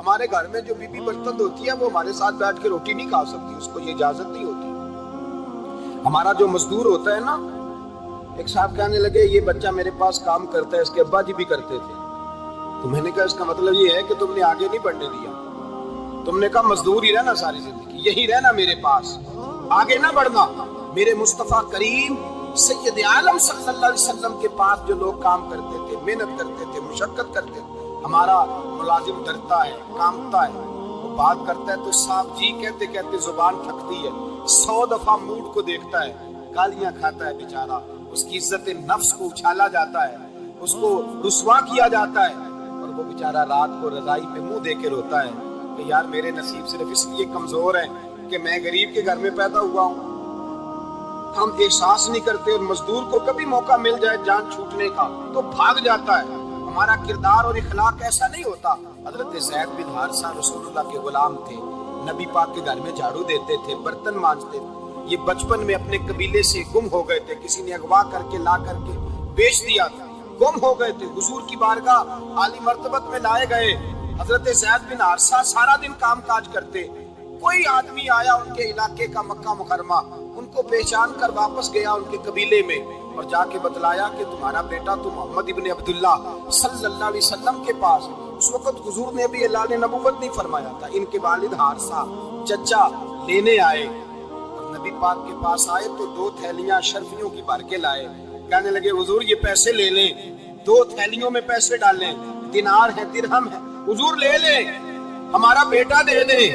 ہمارے گھر میں جو بی بی برتن ہوتی ہے وہ ہمارے ساتھ بیٹھ کے روٹی نہیں کھا سکتی، اس کو یہ اجازت نہیں ہوتی۔ ہمارا جو مزدور ہوتا ہے نا، ایک صاحب کہنے لگے یہ بچہ میرے پاس کام کرتا ہے، اس کے ابا جی بھی کرتے تھے، تو میں نے کہا اس کا مطلب یہ ہے کہ تم نے آگے نہیں بڑھنے دیا، تم نے کہا مزدور ہی رہنا ساری زندگی، یہی رہنا میرے پاس، آگے نہ بڑھنا۔ میرے مصطفیٰ کریم سید عالم صلی اللہ علیہ وسلم کے پاس جو لوگ کام کرتے تھے، محنت کرتے تھے، مشقت کرتے تھے، ہمارا ملازم ڈرتا ہے، کامتا ہے، وہ بات کرتا ہے تو صاحب جی کہتے کہتے زبان تھکتی ہے، 100 دفعہ موڈ کو دیکھتا ہے، گالیاں کھاتا ہے بیچارہ، اس کی عزت نفس کو اچھالا جاتا ہے، اس کو رسوا کیا جاتا ہے، اور وہ بیچارہ رات کو رضائی پہ منہ دے کے روتا ہے کہ یار میرے نصیب صرف اس لیے کمزور ہے کہ میں غریب کے گھر میں پیدا ہوا ہوں۔ ہم احساس نہیں کرتے، اور مزدور کو کبھی موقع مل جائے جان چھوٹنے کا تو بھاگ جاتا ہے۔ ہمارا کردار اور اخلاق ایسا نہیں ہوتا۔ حضرت زید بن حارثہ رسول اللہ کے غلام تھے، نبی پاک کے گھر میں جھاڑو دیتے تھے، برتن مانجتے تھے، یہ بچپن میں اپنے قبیلے سے گم ہو گئے تھے، کسی نے اغوا کر کے لا کر کے بیچ دیا تھا، گم ہو گئے تھے، حضور کی بارگاہ عالی مرتبت میں لائے گئے۔ حضرت زید بن حارثہ سارا دن کام کاج کرتے، کوئی آدمی آیا ان کے علاقے کا مکہ مکرمہ، ان کو پہچان کر واپس گیا ان کے قبیلے میں اور جا کے بتلایا کہ تمہارا بیٹا تو محمد ابن عبداللہ صلی اللہ علیہ وسلم کے پاس۔ اس وقت حضور نے بھی اللہ نے نبوت نہیں فرمایا تھا۔ ان کے والد حارثہ چچا لینے آئے اور نبی پاک کے پاس آئے تو 2 تھیلیاں شرفیوں کی بھر کے لائے، کہنے لگے حضور یہ پیسے لے لیں، 2 تھیلیوں میں پیسے ڈالیں، دینار ہے درہم ہے، حضور لے لیں، ہمارا بیٹا دے دیں۔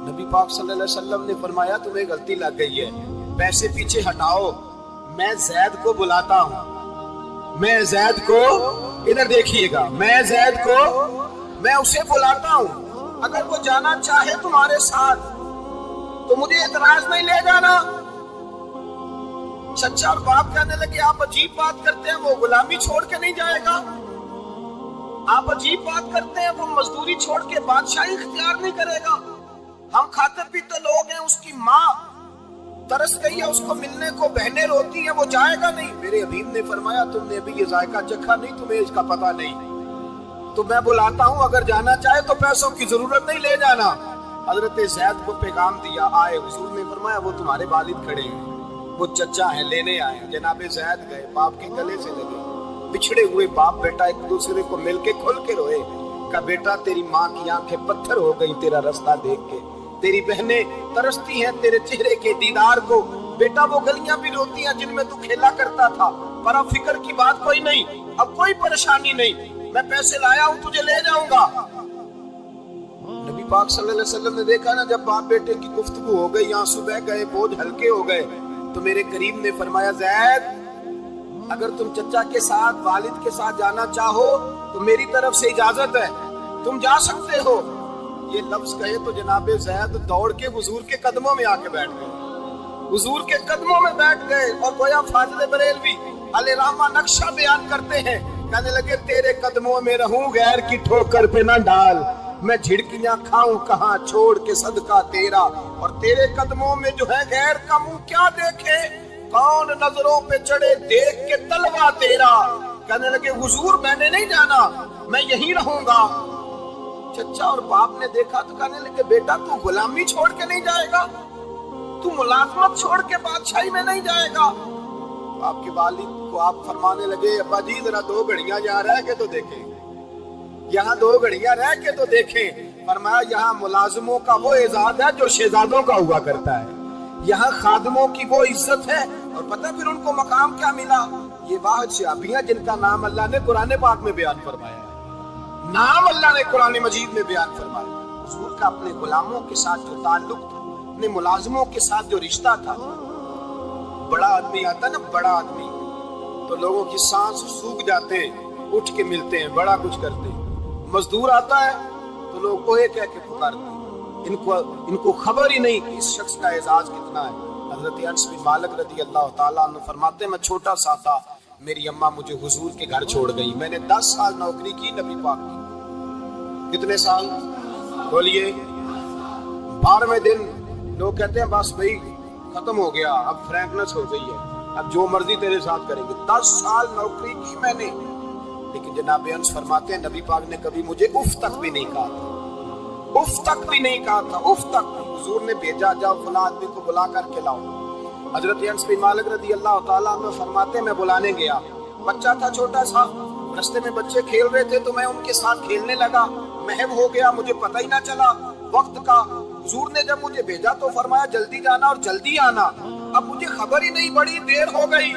نبی پاک صلی اللہ علیہ وسلم نے فرمایا تمہیں غلطی لگ گئی ہے، پیسے پیچھے ہٹاؤ، میں زید کو بلاتا ہوں، میں زید کو، ادھر دیکھیے گا، میں زید کو، میں اسے بلاتا ہوں، اگر وہ جانا چاہے تمہارے ساتھ تو مجھے اعتراض نہیں لے جانا۔ چچا اور باپ کہنے لگے آپ عجیب بات کرتے ہیں، وہ غلامی چھوڑ کے نہیں جائے گا، آپ عجیب بات کرتے ہیں، وہ مزدوری چھوڑ کے بادشاہی اختیار نہیں کرے گا، ہم کھاتے پیتے لوگ ہیں، اس کی ماں ترس گئی ہے اس کو ملنے کو، بہنیں روتی ہیں، وہ جائے گا نہیں۔ میرے حبیب نے فرمایا تم نے ابھی یہ ذائقہ چکھا نہیں، تمہیں اس کا پتہ نہیں، تو میں بلاتا ہوں، اگر جانا چاہے تو پیسوں کی ضرورت نہیں لے جانا۔ حضرت زید کو پیغام دیا، آئے، حضور نے فرمایا وہ تمہارے والد کھڑے ہیں، وہ چچا ہیں، لینے آئے ہیں۔ جناب زید گئے، باپ کے گلے سے لگے، بچھڑے ہوئے باپ بیٹا ایک دوسرے کو مل کے کھل کے روئے، کہا بیٹا تیری ماں کی آنکھیں پتھر ہو گئی تیرا رستہ دیکھ کے، تیری بہنیں ترستی ہیں تیرے چہرے کے دیدار کو، بیٹا وہ گلیاں بھی روتی ہیں جن میں تو کھیلا کرتا تھا، پر اب فکر کی بات کوئی نہیں، اب کوئی پریشانی نہیں، میں پیسے لایا ہوں تجھے لے جاؤں گا۔ نبی پاک صلی اللہ علیہ وسلم نے دیکھا نا جب باپ بیٹے کی گفتگو ہو گئی، آنسو بہہ گئے، بوجھ ہلکے ہو گئے، تو میرے کریم نے فرمایا زید اگر تم چچا کے ساتھ والد کے ساتھ جانا چاہو تو میری طرف سے اجازت ہے، تم جا سکتے ہو۔ یہ لفظ کہے تو جناب زید دوڑ کے حضور کے قدموں میں آ کے بیٹھ گئے، حضور کے قدموں میں بیٹھ گئے، اور گویا فاضل بریلوی علیہ رحمہ نقشہ بیان کرتے ہیں، کہنے لگے تیرے قدموں میں رہوں غیر کی ٹھوکر پہ نہ ڈال، میں جھڑکیاں کھاؤں کہاں چھوڑ کے صدقہ تیرا، اور تیرے قدموں میں جو ہے غیر کا منہ کیا دیکھے، کون نظروں پہ چڑھے دیکھ کے تلوا تیرا۔ کہنے لگے حضور میں نے نہیں جانا، میں یہیں رہوں گا۔ چچا اور باپ نے دیکھا تو کہنے لگے بیٹا تو غلامی چھوڑ کے نہیں جائے گا، تو ملازمت چھوڑ کے بادشاہی میں نہیں جائے گا۔ آپ کے والد کو آپ فرمانے لگے ابا جی ذرا 2 گھڑیاں یہاں رہ کے تو دیکھیں، یہاں 2 گھڑیاں رہ کے تو دیکھیں۔ فرمایا یہاں ملازموں کا وہ اعزاز ہے جو شہزادوں کا ہوا کرتا ہے، یہاں خادموں کی وہ عزت ہے، اور پتہ پھر ان کو مقام کیا ملا، یہ واحد صحابیاں جن کا نام اللہ نے قرآن پاک میں بیان فرمایا ہے، نام اللہ نے قرآن مجید میں بیان فرمایا۔ حضور کا اپنے غلاموں کے ساتھ جو تعلق تھا، اپنے ملازموں کے ساتھ جو رشتہ تھا، بڑا آدمی آتا نا، بڑا آدمی تو لوگوں کی سانس سوکھ جاتے ہیں، اٹھ کے ملتے ہیں، بڑا کچھ کرتے ہیں۔ مزدور آتا ہے تو لوگ اوے کہہ کے پکارتے ہیں، ان کو خبر ہی نہیں کہ اس شخص کا اعزاز کتنا ہے۔ حضرت انس بن مالک رضی اللہ تعالیٰ عنہ فرماتے ہیں میں چھوٹا سا تھا، میری اماں مجھے حضور کے گھر چھوڑ گئی، میں نے 10 سال نوکری کی نبی پاک کی۔ کتنے سال بولیے؟ 12ویں دن لوگ کہتے ہیں بس بھائی ختم ہو گیا، اب فرینکنس ہو گئی ہے، اب جو مرضی تیرے ساتھ کریں گے۔ 10 سال نوکری کی میں نے، لیکن جناب انس فرماتے ہیں نبی پاک نے کبھی مجھے اف تک بھی نہیں کہا، اف تک بھی نہیں کہا تھا، اف تک بھی۔ حضور نے بھیجا جاؤ فلاں آدمی کو بلا کر کے لاؤ۔ حضرت انس بن مالک رضی اللہ تعالیٰ عنہ فرماتے میں بلانے گیا، بچہ تھا چھوٹا سا، رستے میں بچے کھیل رہے تھے تو میں ان کے ساتھ کھیلنے لگا، محو ہو گیا، مجھے پتہ ہی نہ چلا وقت کا۔ حضور نے جب مجھے بھیجا تو فرمایا جلدی جانا اور جلدی آنا۔ اب مجھے خبر ہی نہیں، بڑی دیر ہو گئی۔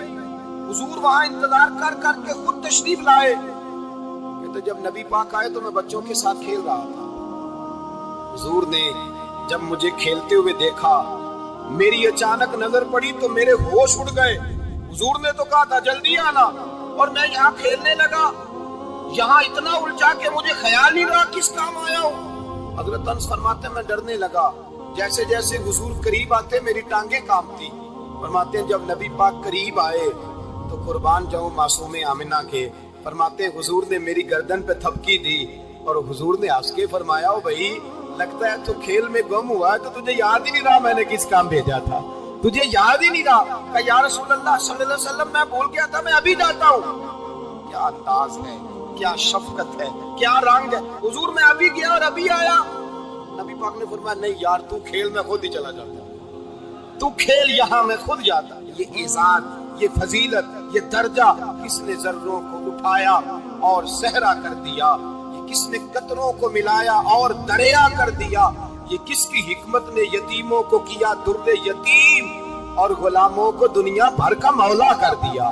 حضور وہاں انتظار کر کر کے خود تشریف لائے۔ کہتے جب نبی پاک آئے تو میں بچوں کے ساتھ کھیل رہا تھا۔ حضور نے جب مجھے کھیلتے ہوئے دیکھا، میری اچانک نظر پڑی تو میرے ہوش اڑ گئے۔ حضور نے تو کہا تھا جلدی آنا، اور میں یہاں کھیلنے لگا، یہاں اتنا الجھا کہ مجھے خیال نہیں رہا کس کام آیا ہوں۔ حضرت انس فرماتے ہیں میں ڈرنے لگا، جیسے جیسے حضور قریب آتے میری ٹانگیں کانپتی۔ فرماتے ہیں جب نبی پاک قریب آئے تو قربان جاؤں معصوم آمنہ کے، فرماتے ہیں حضور نے میری گردن پہ تھپکی دی اور حضور نے ہنس کے فرمایا او بھائی لگتا ہے تو کھیل میں گم ہوا ہے تو تجھے یاد ہی نہیں رہا میں نے کس کام بھیجا تھا، تجھے یاد ہی نہیں رہا۔ کہا یا رسول اللہ صلی اللہ علیہ وسلم میں بھول گیا تھا، میں ابھی جاتا ہوں۔ کیا انداز ہے، کیا شفقت ہے، کیا رنگ ہے۔ حضور میں ابھی گیا اور ابھی آیا۔ نبی پاک نے فرمایا نہیں یار تو کھیل میں خود ہی چلا جاتا، تو کھیل یہاں میں خود جاتا۔ یہ اعزاز، یہ فضیلت، یہ درجہ کس نے ذروں کو اٹھایا اور صحرا کر دیا، یہ کس نے قطروں کو ملایا اور دریا کر دیا، یہ کس کی حکمت نے یتیموں کو کیا در یتیم اور غلاموں کو دنیا بھر کا مولا کر دیا۔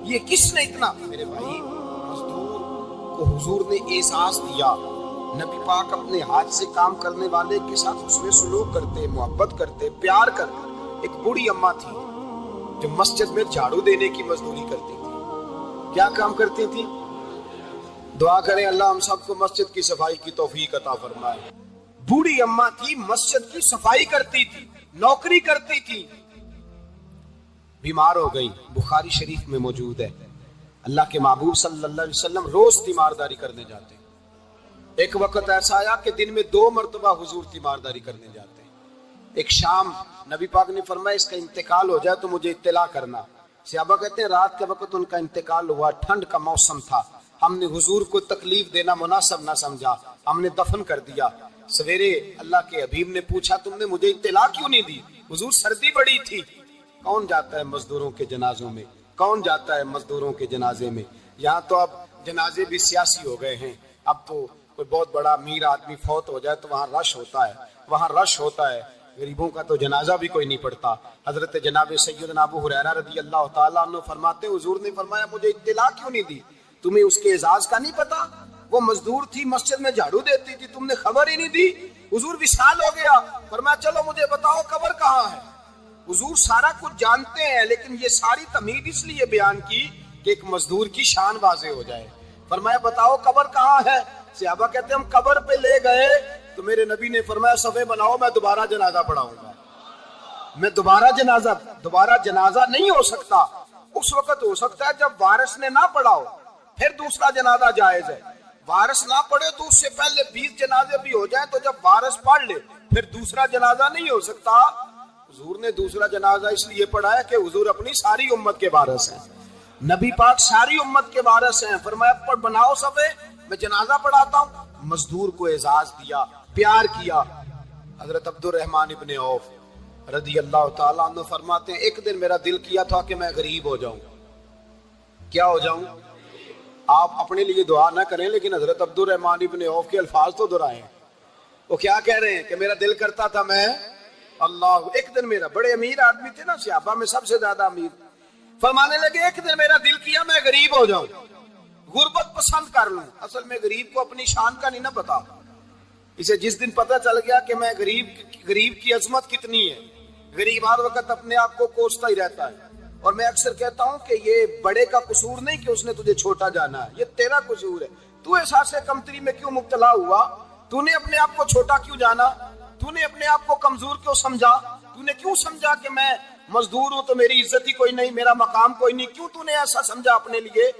یہ کس نے اتنا، میرے بھائی مزدور کو حضور نے احساس دیا۔ نبی پاک اپنے ہاتھ سے کام کرنے والے کے ساتھ حسن سلوک کرتے، محبت کرتے، پیار کرتے۔ ایک بوڑھی اماں تھی جو مسجد میں جھاڑو دینے کی مزدوری کرتی تھی۔ کیا کام کرتی تھی؟ دعا کریں اللہ ہم سب کو مسجد کی صفائی کی توفیق عطا فرمائے۔ بوڑھی اماں تھی، مسجد کی صفائی کرتی تھی، نوکری کرتی تھی، بیمار ہو گئی۔ بخاری شریف میں موجود ہے اللہ کے محبوب صلی اللہ علیہ وسلم روز تیمارداری کرنے جاتے۔ ایک وقت ایسا آیا کہ دن میں 2 مرتبہ حضور تیمارداری کرنے جاتے۔ ایک شام نبی پاک نے فرمایا اس کا انتقال ہو جائے تو مجھے اطلاع کرنا۔ صحابہ کہتے ہیں رات کے وقت ان کا انتقال ہوا، ٹھنڈ کا موسم تھا، ہم نے حضور کو تکلیف دینا مناسب نہ سمجھا، ہم نے دفن کر دیا۔ سویرے اللہ کے حبیب نے پوچھا تم نے مجھے اطلاع کیوں نہیں دی؟ حضور سردی بڑی تھی۔ کون جاتا ہے مزدوروں کے جنازوں میں؟ کون جاتا ہے مزدوروں کے جنازے میں؟ یہاں تو اب جنازے بھی سیاسی ہو گئے ہیں، اب تو کوئی بہت بڑا امیر آدمی فوت ہو جائے تو وہاں رش ہوتا ہے، وہاں رش ہوتا ہے، غریبوں کا تو جنازہ بھی کوئی نہیں پڑتا۔ حضرت جناب سیدنا ابو ہریرہ رضی اللہ تعالیٰ عنہ فرماتے حضور نے فرمایا مجھے اطلاع کیوں نہیں دی؟ تمہیں اس کے اعزاز کا نہیں پتا؟ وہ مزدور تھی، مسجد میں جھاڑو دیتی تھی، تم نے خبر ہی نہیں دی؟ حضور وصال ہو گیا، فرمایا چلو مجھے بتاؤ قبر کہاں ہے؟ حضور سارا کچھ جانتے ہیں لیکن یہ ساری تمہید اس لیے بیان کی کہ ایک مزدور کی شان واضح ہو جائے۔ فرمایا بتاؤ قبر کہاں ہے؟ صحابہ کہتے ہیں ہم قبر پہ لے گئے تو میرے نبی نے فرمایا صفے بناؤ میں دوبارہ جنازہ پڑھاؤں گا۔ میں دوبارہ جنازہ نہیں ہو سکتا، اس وقت ہو سکتا ہے جب وارث نے نہ پڑھاؤ، پھر دوسرا جنازہ جائز ہے۔ وارث نہ پڑھے تو اس سے پہلے 20 جنازے بھی ہو جائیں تو جب وارث پڑھ لے پھر دوسرا جنازہ نہیں ہو سکتا۔ حضور نے دوسرا جنازہ اس لیے پڑھایا کہ حضور اپنی ساری امت کے وارث ہیں، نبی پاک ساری امت کے وارث ہیں۔ فرمایا پر بناؤ صفے میں جنازہ پڑھاتا ہوں۔ مزدور کو اعزاز دیا، پیار کیا۔ حضرت عبد الرحمن ابن عوف رضی اللہ تعالیٰ عنہ فرماتے ہیں ایک دن میرا دل کیا تھا کہ میں غریب ہو جاؤں۔ کیا ہو جاؤں؟ آپ اپنے لیے دعا نہ کریں لیکن حضرت عبد الرحمن ابن عوف کے الفاظ تو دہرائیں۔ وہ کیا کہہ رہے ہیں کہ میرا دل کرتا تھا میں اللہ، ایک دن میرا، بڑے امیر آدمی تھے نا صحابہ میں سب سے زیادہ امیر، فرمانے لگے ایک دن میرا دل کیا میں غریب ہو جاؤں، غربت پسند کر لوں۔ اصل میں غریب کو اپنی شان کا نہیں نہ پتا، اسے جس دن پتہ چل گیا کہ میں غریب کی عظمت کتنی ہے، غریب ہر وقت اپنے آپ کو کوستا ہی رہتا ہے۔ اور میں اکثر کہتا ہوں کہ یہ بڑے کا قصور نہیں کہ اس نے تجھے چھوٹا جانا ہے، یہ تیرا قصور ہے۔ تو احساس کمتری میں کیوں مبتلا ہوا؟ تو نے اپنے آپ کو چھوٹا کیوں جانا؟ تو نے اپنے آپ کو کمزور کیوں سمجھا؟ تو نے کیوں سمجھا کہ میں مزدور ہوں تو میری عزت ہی کوئی نہیں، میرا مقام کوئی نہیں؟ کیوں تو نے ایسا سمجھا اپنے لیے؟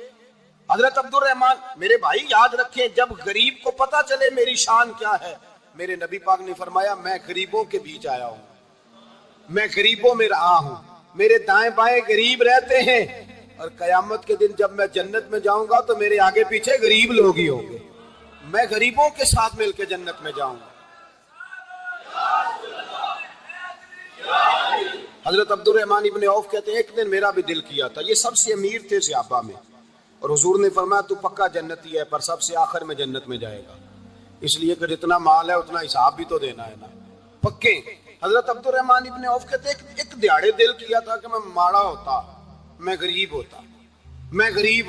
حضرت عبد الرحمن میرے بھائی یاد رکھیں جب غریب کو پتا چلے میری شان کیا ہے، میرے نبی پاک نے فرمایا میں غریبوں کے بیچ آیا ہوں، میں غریبوں میں رہا ہوں، میرے دائیں بائیں غریب رہتے ہیں، اور قیامت کے دن جب میں جنت میں جاؤں گا تو میرے آگے پیچھے غریب لوگ ہی ہوں گے، میں غریبوں کے ساتھ مل کے جنت میں جاؤں گا۔ حضرت عبد الرحمن ابن عوف کہتے ہیں ایک دن میرا بھی دل کیا تھا، یہ سب سے امیر تھے صحابہ میں، اور حضور نے فرمایا تو پکا جنتی ہے، پر سب سے آخر میں جنت میں جائے گا، اس لیے کہ جتنا مال ہے اتنا حساب بھی تو دینا ہے نا، پکے۔ حضرت عبد الرحمن ابن عوف کہتے ہیں ایک دیہڑے دل کیا تھا کہ میں ماڑا ہوتا، میں غریب ہوتا، میں غریب